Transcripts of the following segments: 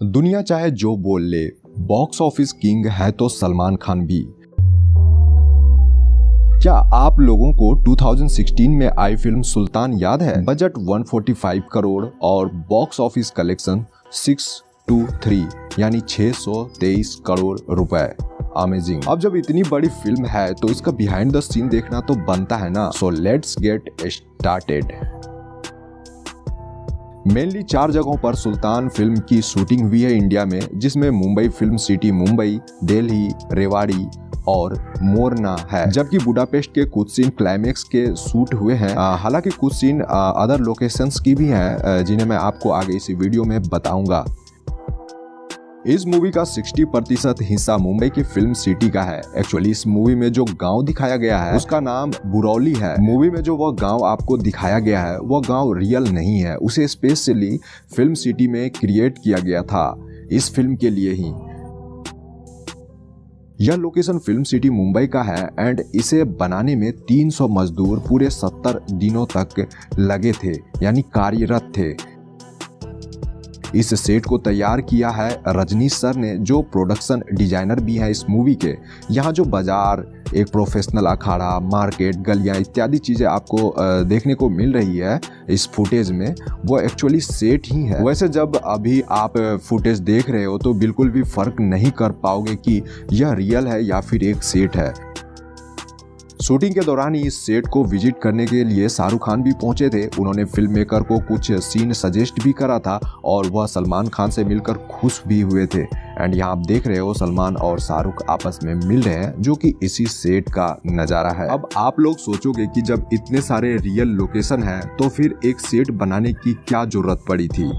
दुनिया चाहे जो बोल ले, बॉक्स ऑफिस किंग है तो सलमान खान भी। क्या आप लोगों को 2016 में आई फिल्म सुल्तान याद है? बजट 145 करोड़ और बॉक्स ऑफिस कलेक्शन 623 यानी 623 करोड़ रुपए। अमेजिंग। अब जब इतनी बड़ी फिल्म है तो इसका बिहाइंड द सीन देखना तो बनता है ना। So let's get started. Mainly 4 जगहों पर सुल्तान फिल्म की शूटिंग हुई है इंडिया में, जिसमें मुंबई फिल्म सिटी मुंबई, दिल्ली, रेवाड़ी और मोरना है। जबकि बुडापेस्ट के कुछ सीन क्लाइमेक्स के शूट हुए हैं। हालांकि कुछ सीन अदर लोकेशंस की भी हैं, जिन्हें मैं आपको आगे इसी वीडियो में बताऊंगा। इस मूवी का 60% हिस्सा मुंबई की फिल्म सिटी का है। एक्चुअली इस मूवी में जो गांव दिखाया गया है उसका नाम बुरौली है। मूवी में जो वह गांव आपको दिखाया गया है वह गांव रियल नहीं है, उसे स्पेशली फिल्म सिटी में क्रिएट किया गया था इस फिल्म के लिए ही। यह लोकेशन फिल्म सिटी मुंबई का है एंड इसे बनाने में 300 मजदूर पूरे 70 दिनों तक लगे थे, यानी कार्यरत थे। इस सेट को तैयार किया है रजनीश सर ने, जो प्रोडक्शन डिजाइनर भी है इस मूवी के। यहाँ जो बाजार, एक प्रोफेशनल अखाड़ा, मार्केट, गलियां इत्यादि चीजें आपको देखने को मिल रही है इस फुटेज में, वो एक्चुअली सेट ही है। वैसे जब अभी आप फुटेज देख रहे हो तो बिल्कुल भी फर्क नहीं कर पाओगे कि यह रियल है या फिर एक सेट है। शूटिंग के दौरान इस सेट को विजिट करने के लिए शाहरुख खान भी पहुंचे थे। उन्होंने फिल्म मेकर को कुछ सीन सजेस्ट भी करा था और वह सलमान खान से मिलकर खुश भी हुए थे। एंड यहाँ आप देख रहे हो सलमान और शाहरुख आपस में मिल रहे हैं, जो कि इसी सेट का नजारा है। अब आप लोग सोचोगे कि जब इतने सारे रियल लोकेशन है तो फिर एक सेट बनाने की क्या जरूरत पड़ी थी।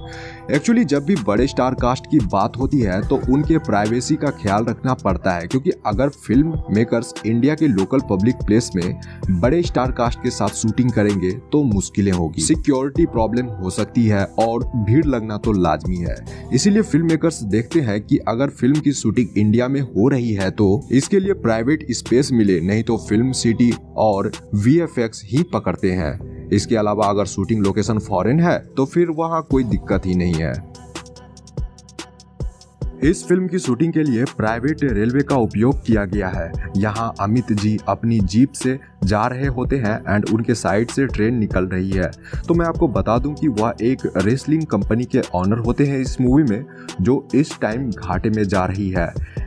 एक्चुअली जब भी बड़े स्टार कास्ट की बात होती है तो उनके प्राइवेसी का ख्याल रखना पड़ता है, क्योंकि अगर फिल्म मेकर्स इंडिया के लोकल पब्लिक प्लेस में बड़े स्टार कास्ट के साथ शूटिंग करेंगे तो मुश्किलें होगी, सिक्योरिटी प्रॉब्लम हो सकती है और भीड़ लगना तो लाजमी है। इसीलिए फिल्म मेकर्स देखते हैं कि अगर फिल्म की शूटिंग इंडिया में हो रही है तो इसके लिए प्राइवेट स्पेस मिले, नहीं तो फिल्म सिटी और VFX ही पकड़ते हैं। इसके अलावा अगर शूटिंग लोकेशन फॉरेन है तो फिर वहां कोई दिक्कत ही नहीं है। इस फिल्म की शूटिंग के लिए प्राइवेट रेलवे का उपयोग किया गया है। यहाँ अमित जी अपनी जीप से जा रहे होते हैं एंड उनके साइड से ट्रेन निकल रही है। तो मैं आपको बता दूं कि वह एक रेसलिंग कंपनी के ऑनर होते हैं इस मूवी में, जो इस टाइम घाटे में जा रही है।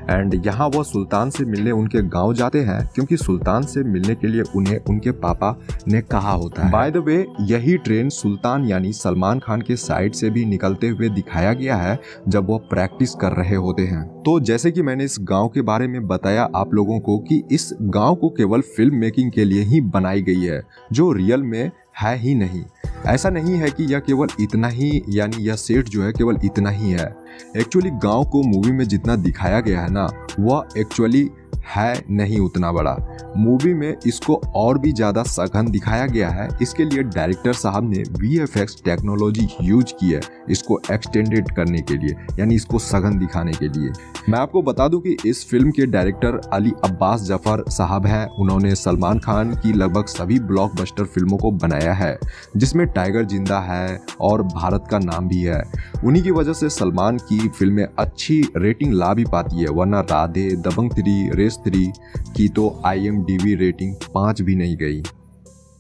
एंड यहाँ वह सुल्तान से मिलने उनके गांव जाते हैं, क्योंकि सुल्तान से मिलने के लिए उन्हें उनके पापा ने कहा होता है। बाय द वे, यही ट्रेन सुल्तान यानी सलमान खान के साइड से भी निकलते हुए दिखाया गया है जब वो प्रैक्टिस कर रहे होते हैं। तो जैसे कि मैंने इस गांव के बारे में बताया आप लोगों को कि इस गांव को केवल फिल्म मेकिंग के लिए ही बनाई गई है, जो रियल में है ही नहीं। ऐसा नहीं है कि यह केवल इतना ही, यानी यह सेट जो है केवल इतना ही है। एक्चुअली गांव को मूवी में जितना दिखाया गया है ना, वह एक्चुअली है नहीं उतना बड़ा। मूवी में इसको और भी ज्यादा सघन दिखाया गया है। इसके लिए डायरेक्टर साहब ने VFX टेक्नोलॉजी यूज की है इसको एक्सटेंडेड करने के लिए, यानी इसको सघन दिखाने के लिए। मैं आपको बता दूं कि इस फिल्म के डायरेक्टर अली अब्बास जफर साहब हैं। उन्होंने सलमान खान की लगभग सभी ब्लॉकबस्टर फिल्मों को बनाया है, जिसमें टाइगर जिंदा है और भारत का नाम भी है। उन्हीं की वजह से सलमान की फिल्में अच्छी रेटिंग ला भी पाती है, वरना राधे, दबंग 3, रेस 3 की तो IMDb रेटिंग 5 भी नहीं गई।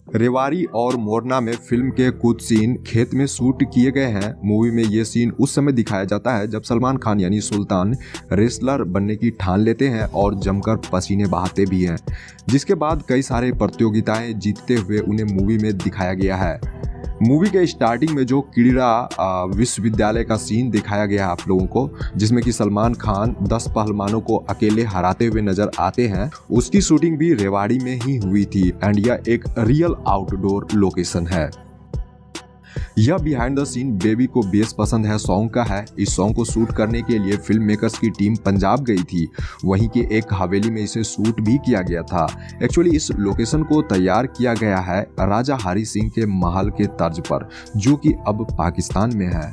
रेवाड़ी और मोरना में फिल्म के कुछ सीन खेत में शूट किए गए हैं। मूवी में ये सीन उस समय दिखाया जाता है जब सलमान खान यानी सुल्तान रेसलर बनने की ठान लेते हैं और जमकर पसीने बहाते भी हैं, जिसके बाद कई सारे प्रतियोगिताएं जीतते हुए उन्हें मूवी में दिखाया गया है। मूवी के स्टार्टिंग में जो क्रीड़ा विश्वविद्यालय का सीन दिखाया गया है आप लोगों को, जिसमें कि सलमान खान 10 पहलवानों को अकेले हराते हुए नजर आते हैं, उसकी शूटिंग भी रेवाड़ी में ही हुई थी एंड यह एक रियल आउटडोर लोकेशन है। यह बिहाइंड द सीन बेबी को बेस पसंद है सॉन्ग का है। इस सॉन्ग को शूट करने के लिए फिल्म मेकर्स की टीम पंजाब गई थी। वहीं के एक हवेली में इसे शूट भी किया गया था। एक्चुअली इस लोकेशन को तैयार किया गया है राजा हरी सिंह के महल के तर्ज पर, जो कि अब पाकिस्तान में है।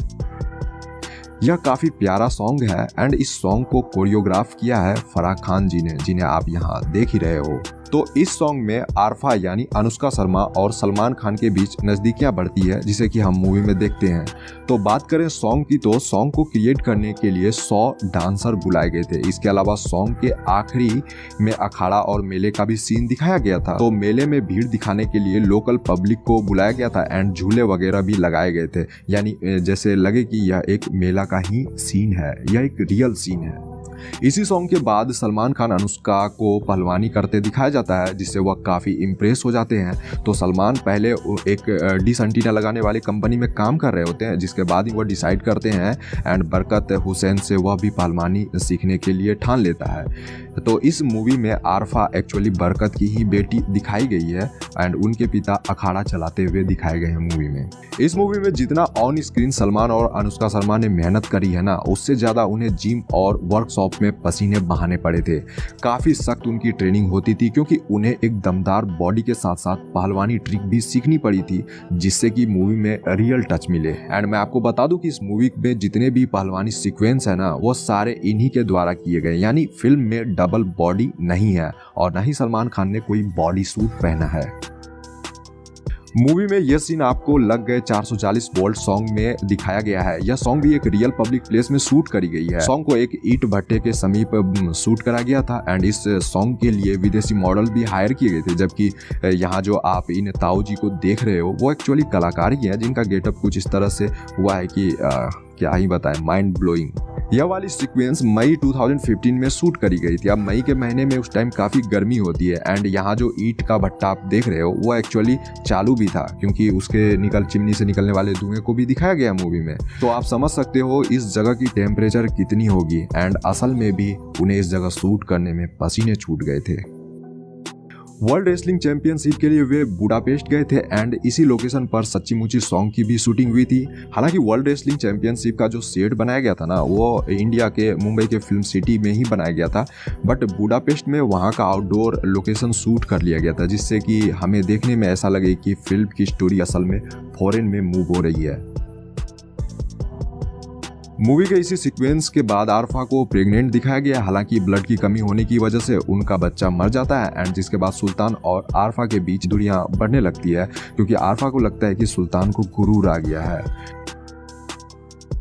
यह काफी प्यारा सॉन्ग है एंड इस सॉन्ग को कोरियोग्राफ किया है फराह खान जी ने, जिन्हें आप यहाँ देख ही रहे हो। तो इस सॉन्ग में आरफा यानी अनुष्का शर्मा और सलमान खान के बीच नज़दीकियाँ बढ़ती है, जिसे कि हम मूवी में देखते हैं। तो बात करें सॉन्ग की, तो सॉन्ग को क्रिएट करने के लिए 100 डांसर बुलाए गए थे। इसके अलावा सॉन्ग के आखिरी में अखाड़ा और मेले का भी सीन दिखाया गया था। तो मेले में भीड़ दिखाने के लिए लोकल पब्लिक को बुलाया गया था एंड झूले वगैरह भी लगाए गए थे, यानी जैसे लगे कि यह एक मेला का ही सीन है, यह एक रियल सीन है। इसी सॉन्ग के बाद सलमान खान अनुष्का को पहलवानी करते दिखाया जाता है, जिससे वह काफ़ी इम्प्रेस हो जाते हैं। तो सलमान पहले एक डिश एंटीना लगाने वाली कंपनी में काम कर रहे होते हैं, जिसके बाद ही वह डिसाइड करते हैं एंड बरकत हुसैन से वह भी पहलवानी सीखने के लिए ठान लेता है। तो इस मूवी में आरफा एक्चुअली बरकत की ही बेटी दिखाई गई है एंड उनके पिता अखाड़ा चलाते हुए दिखाए गए हैं मूवी में। इस मूवी में जितना ऑन स्क्रीन सलमान और अनुष्का शर्मा ने मेहनत करी है ना, उससे ज़्यादा उन्हें जिम और वर्कशॉप में पसीने बहाने पड़े थे। काफ़ी सख्त उनकी ट्रेनिंग होती थी, क्योंकि उन्हें एक दमदार बॉडी के साथ साथ पहलवानी ट्रिक भी सीखनी पड़ी थी, जिससे कि मूवी में रियल टच मिले। एंड मैं आपको बता दूं कि इस मूवी में जितने भी पहलवानी सीक्वेंस है ना, वो सारे इन्हीं के द्वारा किए गए, यानी फिल्म में डबल बॉडी नहीं है और ना ही सलमान खान ने कोई बॉडी सूट पहना है। मूवी में यह सीन आपको लग गए 440 वोल्ट सॉन्ग में दिखाया गया है। यह सॉन्ग भी एक रियल पब्लिक प्लेस में शूट करी गई है। सॉन्ग को एक ईंट भट्टे के समीप शूट करा गया था एंड इस सॉन्ग के लिए विदेशी मॉडल भी हायर किए गए थे, जबकि यहाँ जो आप इन ताऊ जी को देख रहे हो वो एक्चुअली कलाकार ही है, जिनका गेटअप कुछ इस तरह से हुआ है कि क्या ही बताएं, माइंड ब्लोइंग। यह वाली सीक्वेंस मई 2015 में शूट करी गई थी। अब मई के महीने में उस टाइम काफ़ी गर्मी होती है एंड यहाँ जो ईंट का भट्टा आप देख रहे हो वो एक्चुअली चालू भी था, क्योंकि उसके चिमनी से निकलने वाले धुएं को भी दिखाया गया मूवी में। तो आप समझ सकते हो इस जगह की टेम्परेचर कितनी होगी एंड असल में भी उन्हें इस जगह शूट करने में पसीने छूट गए थे। वर्ल्ड रेसलिंग चैंपियनशिप के लिए वे बुडापेस्ट गए थे एंड इसी लोकेशन पर सच्ची मुच्ची सॉन्ग की भी शूटिंग हुई थी। हालांकि वर्ल्ड रेसलिंग चैंपियनशिप का जो सेट बनाया गया था ना, वो इंडिया के मुंबई के फिल्म सिटी में ही बनाया गया था, बट बुडापेस्ट में वहां का आउटडोर लोकेशन शूट कर लिया गया था, जिससे कि हमें देखने में ऐसा लगे कि फिल्म की स्टोरी असल में फॉरेन में मूव हो रही है। मूवी के इसी सीक्वेंस के बाद आरफा को प्रेग्नेंट दिखाया गया। हालांकि ब्लड की कमी होने की वजह से उनका बच्चा मर जाता है एंड जिसके बाद सुल्तान और आरफा के बीच दूरियां बढ़ने लगती है, क्योंकि आरफा को लगता है कि सुल्तान को गुरूर आ गया है।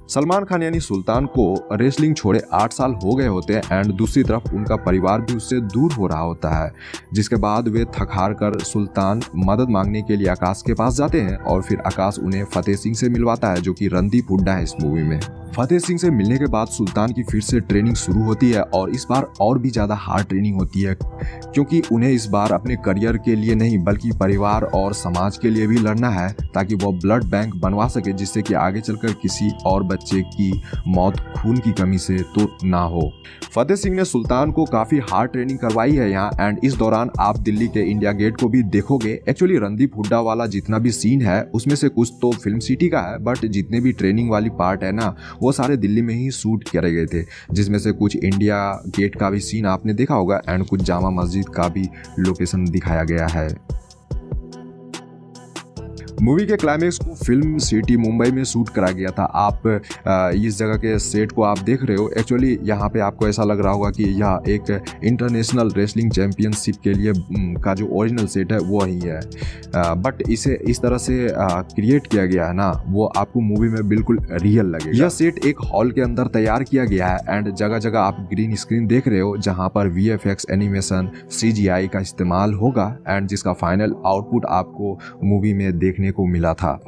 सलमान खान यानी सुल्तान को रेसलिंग छोड़े 8 साल हो गए होते हैं एंड दूसरी तरफ उनका परिवार भी उससे दूर हो रहा होता है, जिसके बाद वे थक हार कर सुल्तान मदद मांगने के लिए आकाश के पास जाते हैं और फिर आकाश उन्हें फतेह सिंह से मिलवाता है, जो कि रणदीप हुड्डा है इस मूवी में। फतेह सिंह से मिलने के बाद सुल्तान की फिर से ट्रेनिंग शुरू होती है और इस बार और भी ज़्यादा हार्ड ट्रेनिंग होती है, क्योंकि उन्हें इस बार अपने करियर के लिए नहीं बल्कि परिवार और समाज के लिए भी लड़ना है, ताकि वह ब्लड बैंक बनवा सके, जिससे कि आगे चलकर किसी और बच्चे की मौत खून की कमी से तो ना हो। फतेह सिंह ने सुल्तान को काफ़ी हार्ड ट्रेनिंग करवाई है यहाँ एंड इस दौरान आप दिल्ली के इंडिया गेट को भी देखोगे। एक्चुअली रणदीप हुड्डा वाला जितना भी सीन है उसमें से कुछ तो फिल्म सिटी का है, बट जितने भी ट्रेनिंग वाली पार्ट है ना, वो सारे दिल्ली में ही शूट करे गए थे, जिसमें से कुछ इंडिया गेट का भी सीन आपने देखा होगा एंड कुछ जामा मस्जिद का भी लोकेशन दिखाया गया है। मूवी के क्लाइमेक्स को फिल्म सिटी मुंबई में शूट करा गया था। आप इस जगह के सेट को आप देख रहे हो, एक्चुअली यहाँ पे आपको ऐसा लग रहा होगा कि यह एक इंटरनेशनल रेसलिंग चैंपियनशिप के लिए का जो ओरिजिनल सेट है वो ही है, बट इसे इस तरह से क्रिएट किया गया है ना, वो आपको मूवी में बिल्कुल रियल लगेगा। यह सेट एक हॉल के अंदर तैयार किया गया है एंड जगह जगह आप ग्रीन स्क्रीन देख रहे हो, जहाँ पर VFX एनिमेशन CGI का इस्तेमाल होगा एंड जिसका फाइनल आउटपुट आपको मूवी में देखने को मिला था।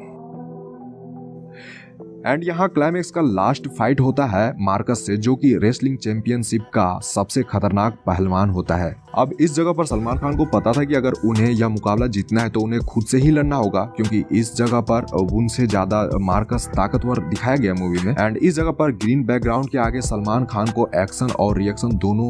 एंड यहाँ क्लाइमेक्स का लास्ट फाइट होता है मार्कस से, जो कि रेसलिंग चैंपियनशिप का सबसे खतरनाक पहलवान होता है। अब इस जगह पर सलमान खान को पता था कि अगर उन्हें यह मुकाबला जीतना है तो उन्हें खुद से ही लड़ना होगा, क्योंकि इस जगह पर उनसे ज़्यादा मार्कस ताकतवर दिखाया गया मूवी में। एंड इस जगह पर ग्रीन बैकग्राउंड के आगे सलमान खान को एक्शन और रिएक्शन दोनों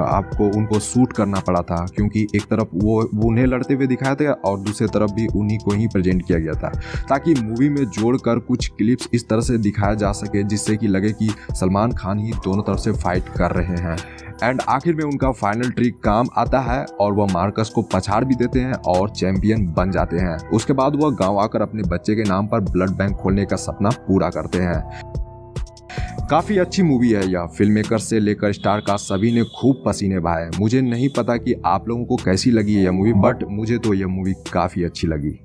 आपको उनको शूट करना पड़ा था, क्योंकि एक तरफ वो उन्हें लड़ते हुए दिखाया था और दूसरी तरफ भी उन्हीं को ही प्रेजेंट किया गया था, ताकि मूवी में जोड़कर कुछ क्लिप्स इस तरह से दिखाया जा सके जिससे कि लगे कि सलमान खान ही दोनों तरफ से फाइट कर रहे हैं। एंड आखिर में उनका फाइनल ट्रिक काम आता है और वह मार्कस को पछाड़ भी देते हैं और चैंपियन बन जाते हैं। उसके बाद वह गांव आकर अपने बच्चे के नाम पर ब्लड बैंक खोलने का सपना पूरा करते हैं। काफ़ी अच्छी मूवी है यह। फिल्म मेकर से लेकर स्टार कास्ट सभी ने खूब पसीने बहाए। मुझे नहीं पता कि आप लोगों को कैसी लगी है यह मूवी, बट मुझे तो यह मूवी काफ़ी अच्छी लगी।